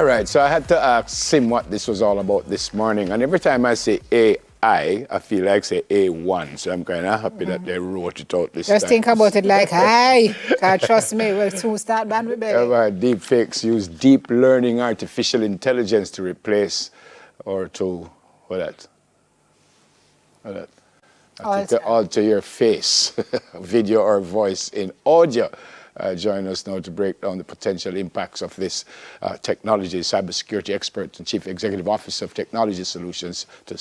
All right, so I had to ask Sim what this was all about this morning. And every time I say AI, I feel like say A1. So I'm kind of happy that they wrote it out this time. Just think about it like, hi. God, trust me, we'll soon start band with belly. Deepfakes use deep learning artificial intelligence to replace or to, alter your face, video or voice in audio. Join us now to break down the potential impacts of this technology. Cybersecurity expert and Chief Executive Officer of Technology Solutions to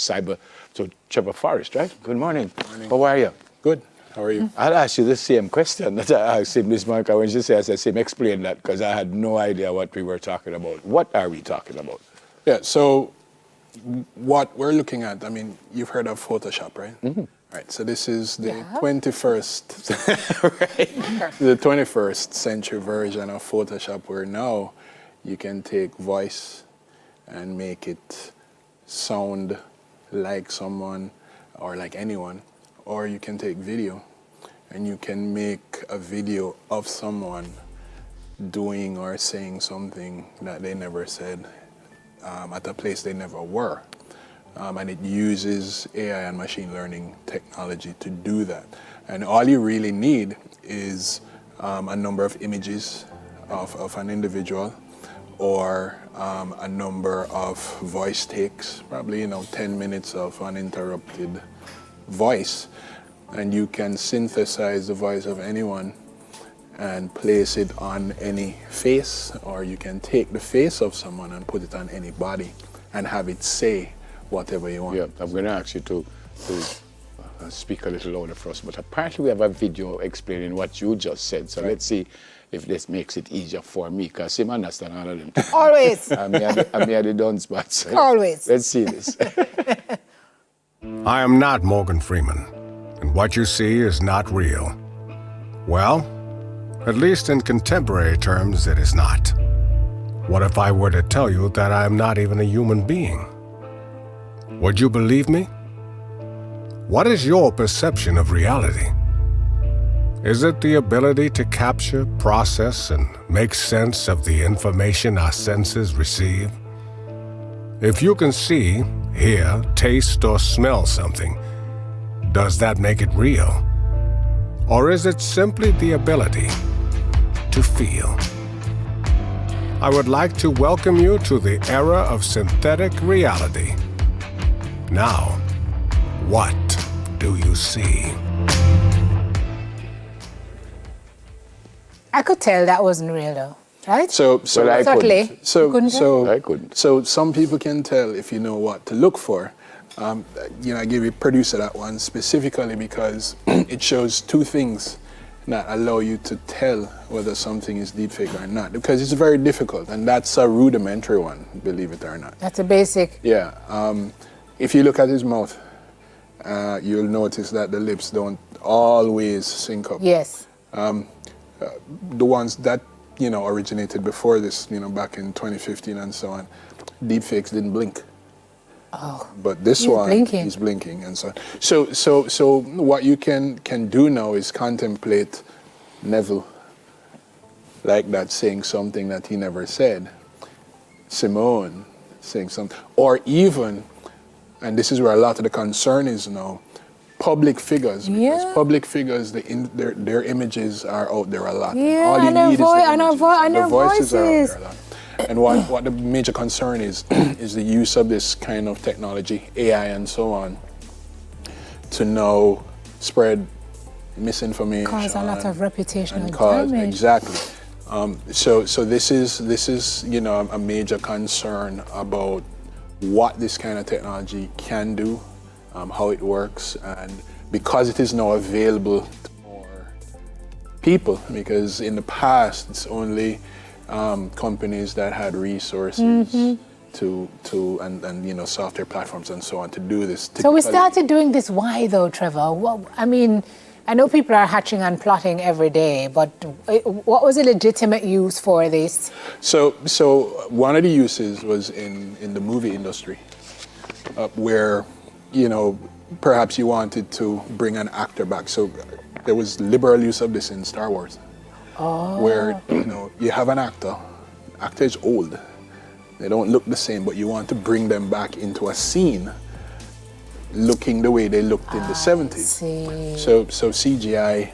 Trevor Forrest, right? Good morning. How are you? Good. How are you? I'll ask you the same question that I asked him this morning. When she says, I said, explain that, because I had no idea what we were talking about. What are we talking about? Yeah, so what we're looking at, I mean, you've heard of Photoshop, right? Mm-hmm. Right, so this is the 21st, right? The 21st century version of Photoshop, where now you can take voice and make it sound like someone or like anyone, or you can take video and you can make a video of someone doing or saying something that they never said at a place they never were. And it uses AI and machine learning technology to do that. And all you really need is a number of images of an individual, or a number of voice takes, probably 10 minutes of uninterrupted voice, and you can synthesize the voice of anyone and place it on any face, or you can take the face of someone and put it on any body and have it say whatever you want. Yeah, I'm going to ask you to speak a little louder for us, but apparently we have a video explaining what you just said, so let's see if this makes it easier for me, because I understand all of them. Always. I'm here the done spots. Always. Let's see this. I am not Morgan Freeman, and what you see is not real. Well, at least in contemporary terms, it is not. What if I were to tell you that I am not even a human being? Would you believe me? What is your perception of reality? Is it the ability to capture, process, and make sense of the information our senses receive? If you can see, hear, taste, or smell something, does that make it real? Or is it simply the ability to feel? I would like to welcome you to the era of synthetic reality. Now, what do you see? I could tell that wasn't real, though, right? So I couldn't. I couldn't. So some people can tell if you know what to look for. I gave a producer that one specifically because it shows two things that allow you to tell whether something is deepfake or not, because it's very difficult, and that's a rudimentary one, believe it or not. That's a basic. Yeah. If you look at his mouth, you'll notice that the lips don't always sync up. Yes. The ones that originated before this, back in 2015 and so on, deepfakes didn't blink. Oh. But this one is blinking and so on. So what you can do now is contemplate Neville like that, saying something that he never said. Simone saying something, or even, and this is where a lot of the concern is now, public figures, because public figures, their images are out there a lot. Yeah, all you need is the images, and their voices are out voices. there a lot. And what the major concern is the use of this kind of technology, AI and so on, to now spread misinformation. Cause a lot of reputational damage. damage. Exactly. So this is a major concern about what this kind of technology can do, how it works, and because it is now available to more people, because in the past it's only companies that had resources to software platforms and so on to do this. So we started doing this. Why though, Trevor? I know people are hatching and plotting every day, but what was a legitimate use for this? So one of the uses was in the movie industry, where perhaps you wanted to bring an actor back. So there was liberal use of this in Star Wars. Where you have an actor is old, They don't look the same, but you want to bring them back into a scene looking the way they looked in the 70s. See. So CGI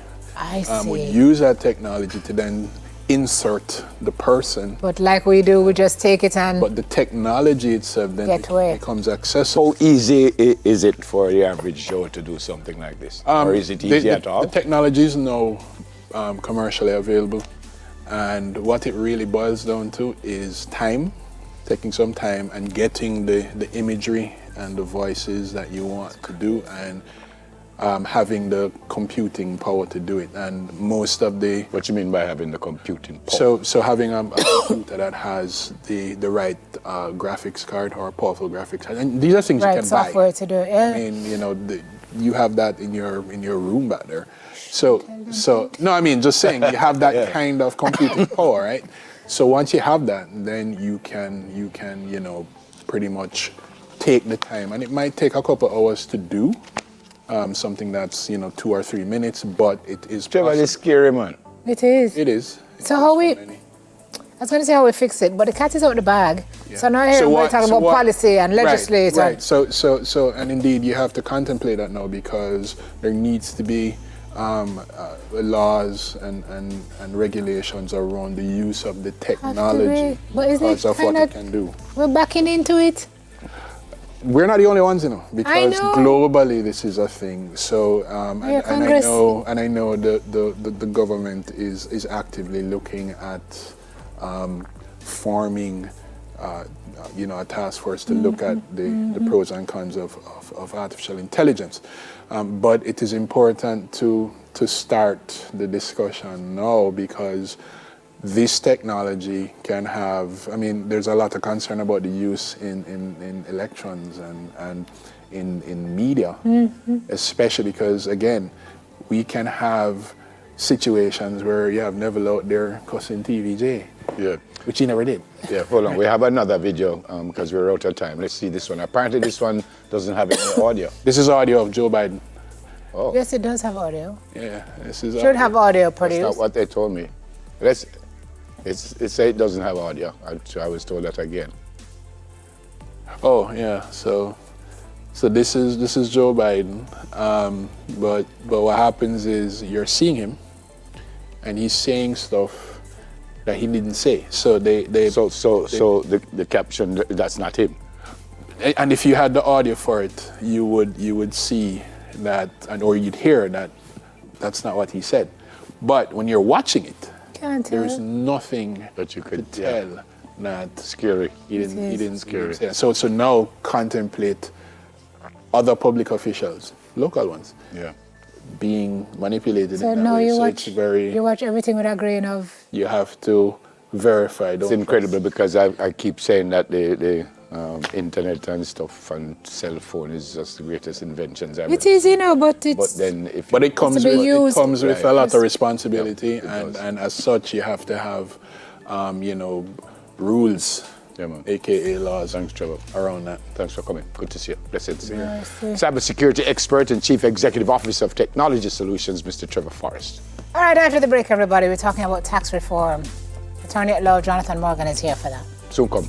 would use that technology to then insert the person. But like we do, we just take it and But the technology itself then becomes accessible. How easy is it for the average Joe to do something like this? Or is it easy at all? The technology is now commercially available. And what it really boils down to is time, taking some time and getting the imagery and the voices that you want to do, and having the computing power to do it. And most of the... What you mean by having the computing power? So having a computer that has the right graphics card or powerful graphics card. And these are things you can software buy. to do it, yeah. I mean, you know, you have that in your room back there. So no, I mean, just saying, you have that kind of computing power, right? So once you have that, then you can, you know, pretty much take the time. And it might take a couple hours to do something that's, you know, 2 or 3 minutes, but it is Trevor, it's scary, man. It is. It is. So how we... I was going to say how we fix it, but the cat is out of the bag. Yeah. So now here we're talking about policy and legislation. Right. So, and indeed, you have to contemplate that now, because there needs to be laws and regulations around the use of the technology because of what it can do. We're backing into it. We're not the only ones, you know, because globally this is a thing. So, and I know the government is actively looking at forming, you know, a task force to look at the pros and cons of artificial intelligence. But it is important to start the discussion now, because this technology can have, I mean, there's a lot of concern about the use in elections and in media, especially because, again, we can have situations where you have Neville out there cussing TVJ, which he never did. Yeah, hold on. We have another video because we're out of time. Let's see this one. Apparently this one doesn't have any audio. This is audio of Joe Biden. Oh. Yes, it does have audio. Yeah, this is should have audio produced. That's not what they told me. It say it doesn't have audio. I was told that again. Oh yeah, so this is Joe Biden. But what happens is you're seeing him, and he's saying stuff that he didn't say. So the caption, that's not him. And if you had the audio for it, you would see that, or you'd hear that that's not what he said. But when you're watching it, there's nothing that you could tell that scary. He didn't scary. Say. So now contemplate other public officials, local ones, being manipulated. So in that now way. you watch everything with a grain of. You have to verify. It's incredible because I keep saying that the internet and stuff and cell phone is just the greatest inventions ever. It is, you know, but it's. But it comes with a lot of responsibility, and as such, you have to have, you know, rules. Yeah, man. AKA laws. Thanks, Trevor. Around that. Thanks for coming. Good to see you. Blessed to see you. Cybersecurity expert and Chief Executive Officer of Technology Solutions, Mr. Trevor Forrest. All right, after the break, everybody, we're talking about tax reform. Attorney at law Jonathan Morgan is here for that. Soon come.